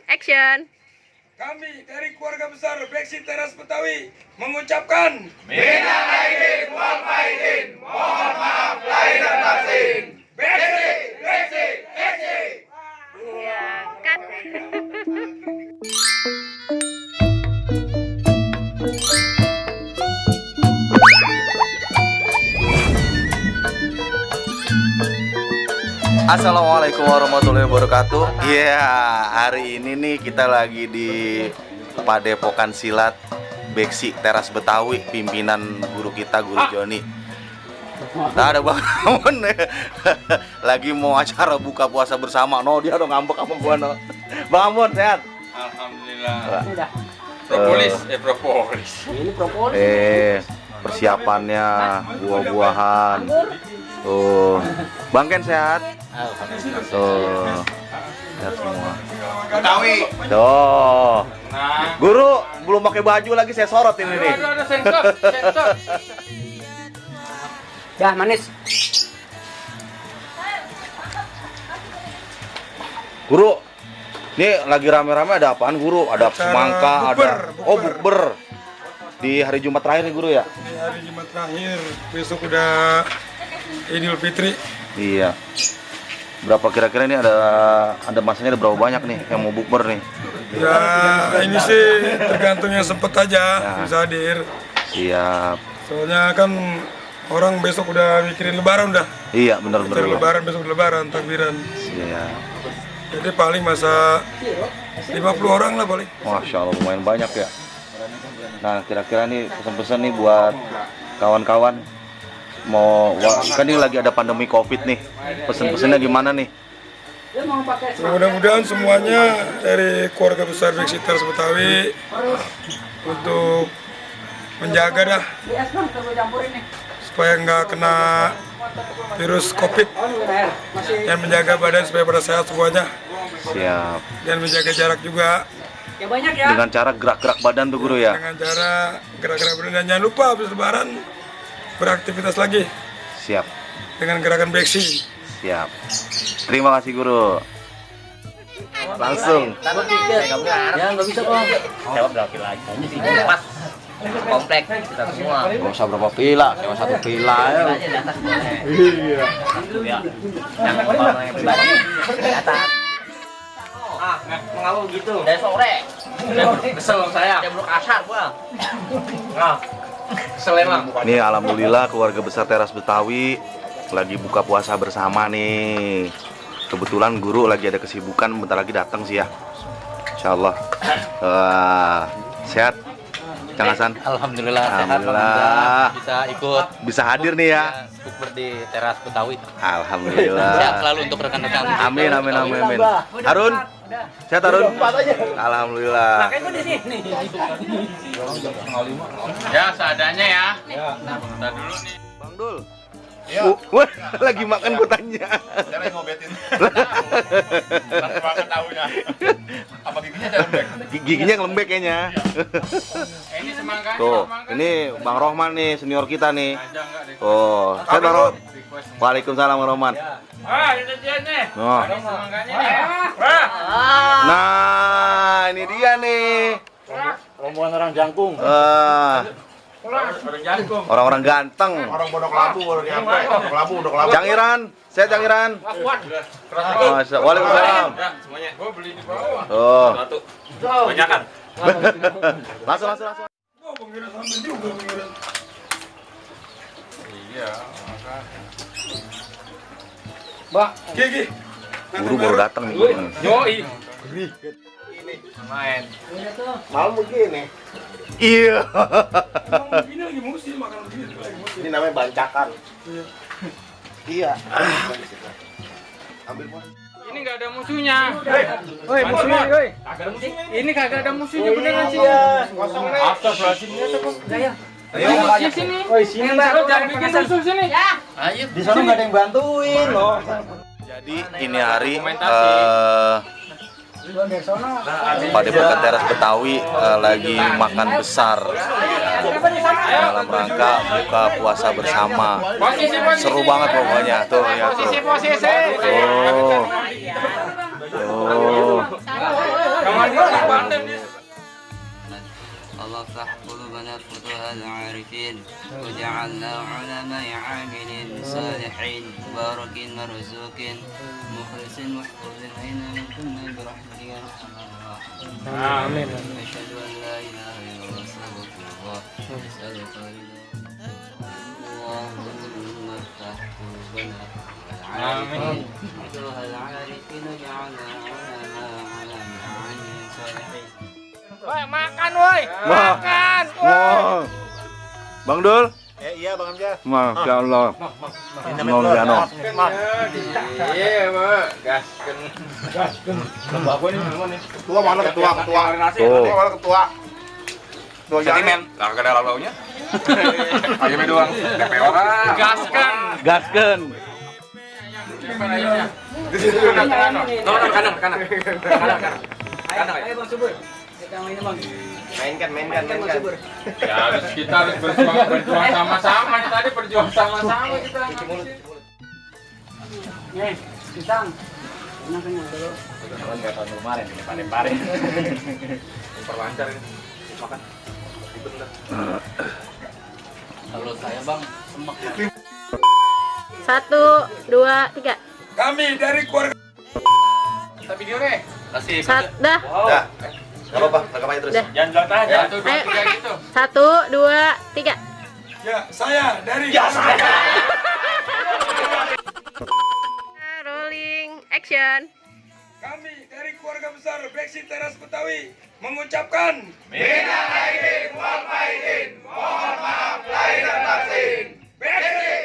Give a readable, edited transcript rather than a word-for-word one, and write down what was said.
Action. Kami dari keluarga besar Beksi Teras Betawi mengucapkan Minal aidin wal faizin, mohon maaf lahir dan batin. Beksi, Beksi, Beksi. Cut. Assalamualaikum warahmatullahi wabarakatuh. Iya, hari ini nih kita lagi di Padepokan Silat Beksi Teras Betawi, pimpinan guru kita, Guru Joni. Nah, ada Bang Ramon lagi mau acara buka puasa bersama. No, dia udah ngambek sama gua, no. Bang Ramon, sehat? Alhamdulillah. Propolis. Ini propolis. Persiapannya buah-buahan. Tuh. Bang Ken sehat? Tuh. Sehat semua. Betawi. Tuh. Nah. Guru belum pakai baju lagi, saya sorot ini nih. Ada sensor. Dah manis. Guru, ini lagi rame-rame ada apaan, Guru? Ada semangka, bukber. Di hari Jumat terakhir nih, Guru ya? di hari Jumat terakhir, besok udah Idul Fitri. Iya. Berapa kira-kira ini ada masanya ada berapa banyak nih yang mau bukber nih? Ya ini sih tergantung yang sempet aja bisa hadir. Siap. Soalnya kan orang besok udah mikirin lebaran udah. Iya, benar. Lebaran besok lebaran, takbiran. Iya. Jadi paling masa 50 orang lah paling. Masya Allah, lumayan banyak ya. Nah, kira-kira nih pesan-pesan nih buat kawan-kawan kan ini lagi ada pandemi COVID nih. Pesan-pesannya gimana nih? Mudah-mudahan semuanya dari keluarga besar Beksi Teras Betawi untuk menjaga dah supaya nggak kena virus COVID dan menjaga badan supaya pada sehat semuanya. Siap. Dan menjaga jarak juga Ya banyak ya. Dengan cara gerak-gerak badan tuh, Guru ya. dengan cara gerak-gerak badan, dan jangan lupa habis lebaran beraktivitas lagi Siap. dengan gerakan Beksi. Siap. Terima kasih, Guru. Langsung. Ya nggak bisa kok. Sewa berapa lagi? Ini sih pas komplek kita semua. Gak usah berapa pila, sewa satu pila ya. Aja di atas boleh. Iya. Yang orang yang pribadi di atas. Mengalu gitu. Dari sore. Kesel saya. Saya belum asar gua. Nah. Keselin lah. Nih, alhamdulillah keluarga besar Teras Betawi lagi buka puasa bersama nih. Kebetulan Guru lagi ada kesibukan, bentar lagi datang sih ya. Insyaallah. Sehat, Kang Hasan? Alhamdulillah sehat. Alhamdulillah. Bisa ikut. Bisa hadir nih ya. Bukber di Teras Betawi. Alhamdulillah. Sehat selalu untuk rekan-rekan. Amin. Harun, sehat Harun? Alhamdulillah. Ya, seadanya ya. Kita dulu nih. Bang Dul. Wah, lagi makan gue tanya. Cara ngobetin. Langsung makan tahunya. Apa giginya ada lembek? Giginya lembek kayaknya. Ini semangkanya. Tuh, ini Bang Rohman nih, senior kita nih. Oh, saya Bang Rohman. Waalaikumsalam Bang Rohman. Ini dia nih. Oh. Ini semangkanya nih. Nah, ini dia nih. Rombongan orang jangkung. Orang-orang ganteng. Orang Pondok Labu baru nyampe. Pondok Labu. Cangiran, saya Cangiran. Waalaikumsalam. Ya, semuanya. Gua beli di bawah. Oh. Satu. Banyakan. Langsung. Oh, pengiran sampai juga pengiran. Iya, Mbak, Gigi. Guru baru datang nih. Yoi. Main. mau begini. Iya. Ini lagi musim makan begini lagi musim. Ini namanya bancakan. Iya. Ini nggak ada musuhnya. Woi, musuhnya, woi. Ini kagak ada musuhnya beneran sih. Astagfirullahaladzimnya tuh. Ayo, sini. Woi, sini, Mbak. Jangan bikin musuh sini. Ya. Ayo. Di sana nggak ada yang bantuin loh. Jadi ini hari Padepokan Teras Betawi lagi makan besar dalam rangka buka puasa bersama. Seru banget pokoknya tuh ya tuh. Posisi. Tuh. الله افتح قلوبنا فتوح العارفين وجعلنا علماء عاملين صالحين مباركين مرزوقين مخلصين محفوظين أينما كنا برحمتك يا أرحم الراحمين آمين أشهد أن لا إله إلا الله أستغفر الله أستغفر اللهم افتح قلوبنا العارفين فتوح العارفين وجعلنا علماء عاملين صالحين. Woi, makan woi. Makan. Bang Dul. Iya Bang Hamzah. Masya Allah. Non Jano. Iya, Pak. Gasken. Ketua mana ketua? Tuh. Mana ketua? Ketua Sentimen, lah kada lalu-lalunya. Ayamnya doang, DP orang. Gasken. Gasken. Kanan. Mainkan. Ya harus kita harus berjuang sama-sama. Tadi berjuang sama-sama kita. Pisang. Perlancar ini. Makan. Kalau saya Bang, semak. 1, 2, 3. Kami dari keluarga Kita video nih. Kasih. Dah. Dah. Gak apa-apa, rekam aja terus. Dah. Jangan jauh aja. 1, 2, 3 gitu. 1, 2, 3. ya saya dari Rolling action. kami dari keluarga besar Beksi Teras Betawi mengucapkan Minal aidin wal faizin, mohon maaf lahir dan batin. Beksi